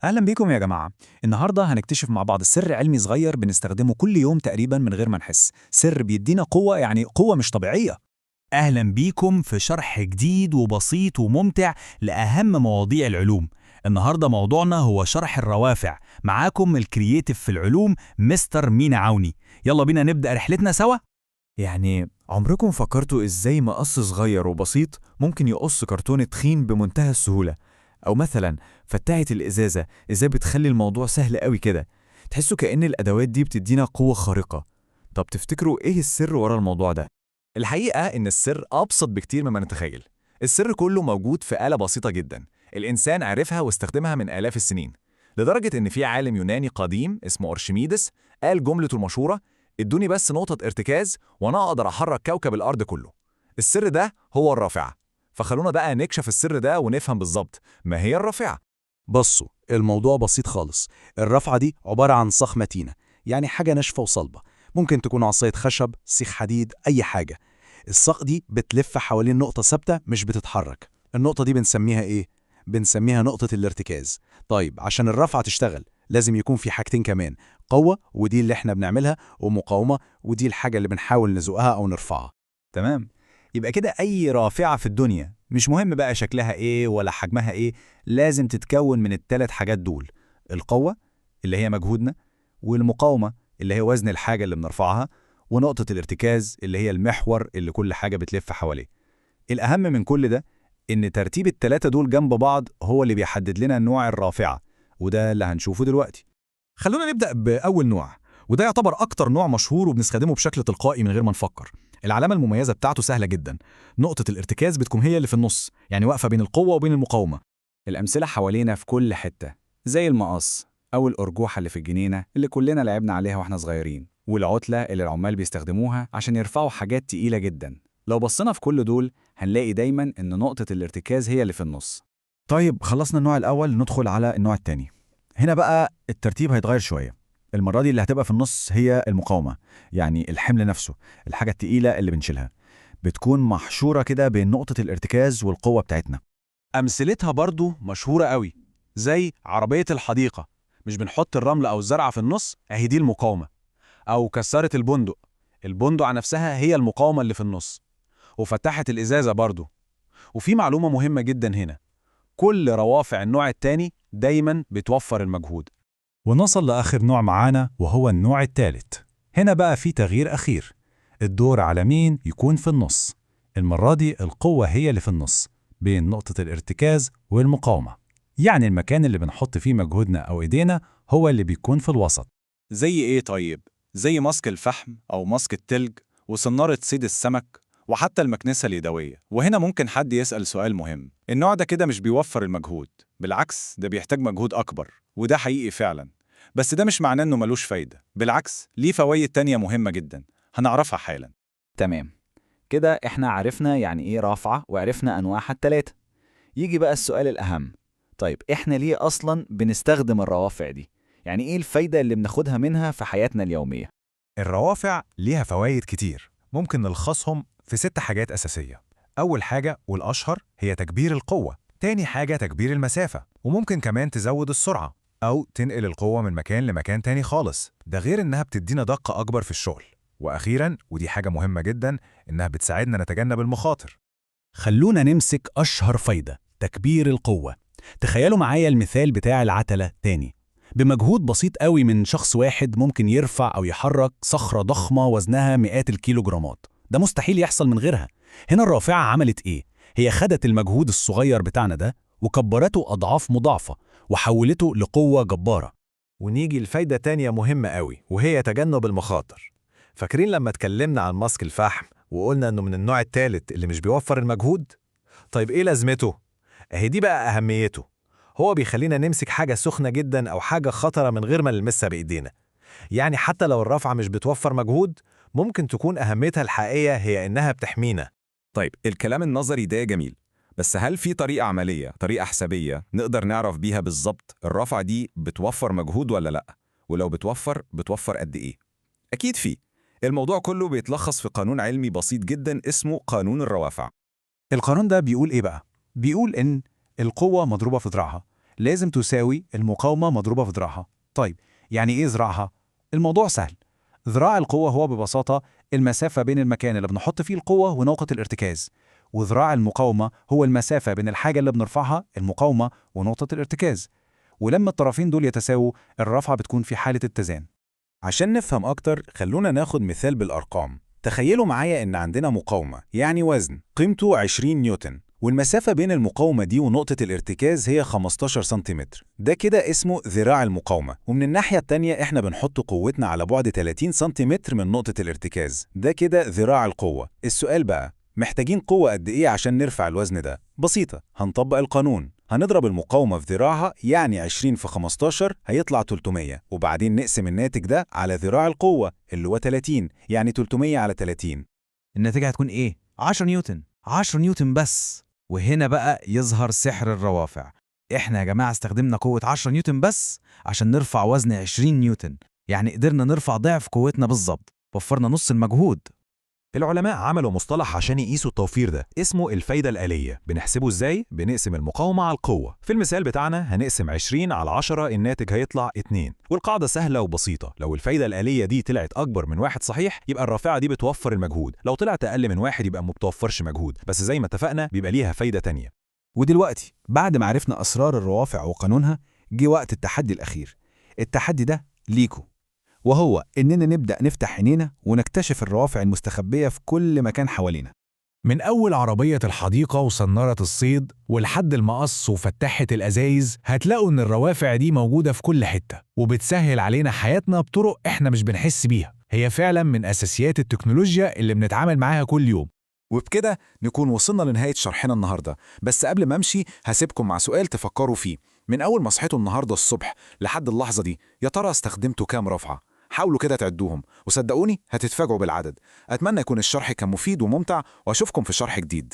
أهلا بيكم يا جماعة. النهاردة هنكتشف مع بعض سر علمي صغير بنستخدمه كل يوم تقريبا من غير ما نحس، سر بيدينا قوة، يعني قوة مش طبيعية. أهلا بيكم في شرح جديد وبسيط وممتع لأهم مواضيع العلوم. النهاردة موضوعنا هو شرح الروافع. معاكم الكرييتيف في العلوم مستر مينا عوني. يلا بينا نبدأ رحلتنا سوا. يعني عمركم فكرتوا إزاي مقص صغير وبسيط ممكن يقص كرتون تخين بمنتهى السهولة؟ أو مثلا فتحة الإزازة إزاي بتخلي الموضوع سهل قوي كده؟ تحسوا كأن الأدوات دي بتدينا قوة خارقة. طب تفتكروا إيه السر ورا الموضوع ده؟ الحقيقة إن السر أبسط بكتير مما نتخيل. السر كله موجود في آلة بسيطة جدا، الإنسان عرفها واستخدمها من آلاف السنين، لدرجة إن في عالم يوناني قديم اسمه أرشميدس قال جملته المشهورة: ادوني بس نقطة ارتكاز وأنا أقدر أحرك كوكب الأرض كله. السر ده هو الرافعة. فخلونا بقى نكشف السر ده ونفهم بالظبط ما هي الرافعة. بصوا، الموضوع بسيط خالص. الرافعة دي عبارة عن صاغ متينة، يعني حاجة ناشفة وصلبة. ممكن تكون عصاية خشب، سيخ حديد، أي حاجة. الصاغ دي بتلف حوالين نقطة ثابتة مش بتتحرك. النقطة دي بنسميها إيه؟ بنسميها نقطة الارتكاز. طيب عشان الرافعة تشتغل لازم يكون في حاجتين كمان: قوة، ودي اللي احنا بنعملها، ومقاومة، ودي الحاجة اللي بنحاول نزقها أو نرفعها. تمام. يبقى كده أي رافعة في الدنيا، مش مهم بقى شكلها إيه ولا حجمها إيه، لازم تتكون من الثلاث حاجات دول: القوة اللي هي مجهودنا، والمقاومة اللي هي وزن الحاجة اللي بنرفعها، ونقطة الارتكاز اللي هي المحور اللي كل حاجة بتلف حواليه. الأهم من كل ده إن ترتيب التلاتة دول جنب بعض هو اللي بيحدد لنا نوع الرافعة، وده اللي هنشوفه دلوقتي. خلونا نبدأ بأول نوع، وده يعتبر أكتر نوع مشهور وبنستخدمه بشكل تلقائي من غير ما نفكر. العلامة المميزة بتاعته سهلة جدا، نقطة الارتكاز بتكون هي اللي في النص، يعني واقفة بين القوة وبين المقاومة. الأمثلة حوالينا في كل حتة، زي المقص أو الأرجوحة اللي في الجنينة اللي كلنا لعبنا عليها وإحنا صغيرين، والعتلة اللي العمال بيستخدموها عشان يرفعوا حاجات تقيلة جدا. لو بصينا في كل دول هنلاقي دايما إن نقطة الارتكاز هي اللي في النص. طيب خلصنا النوع الأول، ندخل على النوع التاني. هنا بقى الترتيب هيتغير شوية. المرة دي اللي هتبقى في النص هي المقاومة، يعني الحمل نفسه، الحاجة التقيلة اللي بنشيلها. بتكون محشورة كده بين نقطة الارتكاز والقوة بتاعتنا. أمثلتها برضو مشهورة قوي، زي عربية الحديقة، مش بنحط الرمل أو الزرعة في النص، أهي دي المقاومة. أو كسارة البندق، البندقة نفسها هي المقاومة اللي في النص. وفتحة الإزازة برضو. وفي معلومة مهمة جدا هنا: كل روافع النوع التاني دايما بتوفر المجهود. ونصل لآخر نوع معانا وهو النوع الثالث. هنا بقى في تغيير أخير. الدور على مين يكون في النص. المرة دي القوة هي اللي في النص بين نقطة الارتكاز والمقاومة، يعني المكان اللي بنحط فيه مجهودنا أو إيدينا هو اللي بيكون في الوسط. زي إيه طيب؟ زي ماسك الفحم أو ماسك التلج وصنارة صيد السمك وحتى المكنسة اليدوية. وهنا ممكن حد يسأل سؤال مهم: النوع ده كده مش بيوفر المجهود، بالعكس ده بيحتاج مجهود أكبر، وده حقيقي فعلا. بس ده مش معناه إنه ملوش فايدة، بالعكس ليه فوايد تانية مهمة جدا هنعرفها حالا. تمام. كده إحنا عرفنا يعني إيه رافعة وعرفنا أنواعها التلاتة. يجي بقى السؤال الأهم: طيب إحنا ليه أصلا بنستخدم الروافع دي؟ يعني إيه الفايدة اللي بناخدها منها في حياتنا اليومية؟ الروافع ليها فوائد كتير، ممكن نلخصهم في 6 حاجات أساسية. أول حاجة والأشهر هي تكبير القوة، تاني حاجة تكبير المسافة، وممكن كمان تزود السرعة أو تنقل القوة من مكان لمكان تاني خالص. ده غير إنها بتدينا دقة أكبر في الشغل. وأخيراً ودي حاجة مهمة جداً، إنها بتساعدنا نتجنب المخاطر. خلونا نمسك أشهر فايدة: تكبير القوة. تخيلوا معايا المثال بتاع العتلة تاني. بمجهود بسيط قوي من شخص واحد ممكن يرفع أو يحرك صخرة ضخمة وزنها مئات الكيلوغرامات. ده مستحيل يحصل من غيرها. هنا الرافعة عملت إيه؟ هي خدت المجهود الصغير بتاعنا ده وكبرته أضعاف مضاعفة وحولته لقوة جبارة. ونيجي لفايدة تانية مهمة قوي، وهي تجنب المخاطر. فاكرين لما اتكلمنا عن ماسك الفحم وقلنا إنه من النوع التالت اللي مش بيوفر المجهود؟ طيب إيه لازمته؟ أهي دي بقى أهميته. هو بيخلينا نمسك حاجة سخنة جدا أو حاجة خطرة من غير ما نلمسها بإيدينا. يعني حتى لو الرافعة مش بتوفر مجهود، ممكن تكون أهميتها الحقيقية هي إنها بتحمينا. طيب الكلام النظري ده جميل، بس هل في طريقة عملية، طريقة حسابية نقدر نعرف بيها بالظبط الرافعة دي بتوفر مجهود ولا لأ؟ ولو بتوفر قد إيه؟ أكيد في. الموضوع كله بيتلخص في قانون علمي بسيط جدا اسمه قانون الروافع. القانون ده بيقول إيه بقى؟ بيقول إن القوة مضروبة في ذراعها، لازم تساوي المقاومة مضروبة في ذراعها. طيب يعني إيه ذراعها؟ الموضوع سهل. ذراع القوة هو ببساطة المسافة بين المكان اللي بنحط فيه القوة ونقطة الارتكاز، وذراع المقاومة هو المسافة بين الحاجة اللي بنرفعها المقاومة ونقطة الارتكاز. ولما الطرفين دول يتساووا الرفعة بتكون في حالة اتزان. عشان نفهم أكتر خلونا ناخد مثال بالأرقام. تخيلوا معايا إن عندنا مقاومة، يعني وزن قيمته 20 نيوتن، والمسافة بين المقاومة دي ونقطة الارتكاز هي 15 سنتيمتر. ده كده اسمه ذراع المقاومة. ومن الناحية التانية إحنا بنحط قوتنا على بعد 30 سنتيمتر من نقطة الارتكاز. ده كده ذراع القوة. السؤال بقى، محتاجين قوة قد إيه عشان نرفع الوزن ده؟ بسيطة، هنطبق القانون. هنضرب المقاومة في ذراعها، يعني 20 في 15 هيطلع 300، وبعدين نقسم الناتج ده على ذراع القوة اللي هو 30، يعني 300 على 30. النتيجة هتكون إيه؟ 10 نيوتن. 10 نيوتن بس. وهنا بقى يظهر سحر الروافع. إحنا يا جماعة استخدمنا قوة 10 نيوتن بس عشان نرفع وزن 20 نيوتن، يعني قدرنا نرفع ضعف قوتنا بالظبط، وفرنا نص المجهود. العلماء عملوا مصطلح عشان يقيسوا التوفير ده اسمه الفايدة الآلية. بنحسبه ازاي؟ بنقسم المقاومة على القوة. في المثال بتاعنا هنقسم 20 على 10، الناتج هيطلع 2. والقاعدة سهلة وبسيطة، لو الفايدة الآلية دي طلعت أكبر من 1 صحيح يبقى الرافعة دي بتوفر المجهود، لو طلعت أقل من 1 يبقى ما بتوفرش مجهود، بس زي ما اتفقنا بيبقى ليها فايدة تانية. ودلوقتي بعد ما عرفنا أسرار الروافع وقانونها، جه وقت التحدي الأخير. التحدي ده ليكوا، وهو إننا نبدأ نفتح عينينا ونكتشف الروافع المستخبية في كل مكان حوالينا. من أول عربية الحديقة وصنارة الصيد ولحد المقص وفتحة الأزايز، هتلاقوا إن الروافع دي موجودة في كل حتة، وبتسهل علينا حياتنا بطرق إحنا مش بنحس بيها. هي فعلا من أساسيات التكنولوجيا اللي بنتعامل معاها كل يوم. وبكده نكون وصلنا لنهاية شرحنا النهاردة، بس قبل ما أمشي هسيبكم مع سؤال تفكروا فيه. من أول ما صحيتوا النهاردة الصبح لحد اللحظة دي، يا ترى استخدمتوا كام رفعة؟ حاولوا كده تعدوهم، وصدقوني هتتفاجئوا بالعدد. أتمنى يكون الشرح كان مفيد وممتع، وأشوفكم في شرح جديد.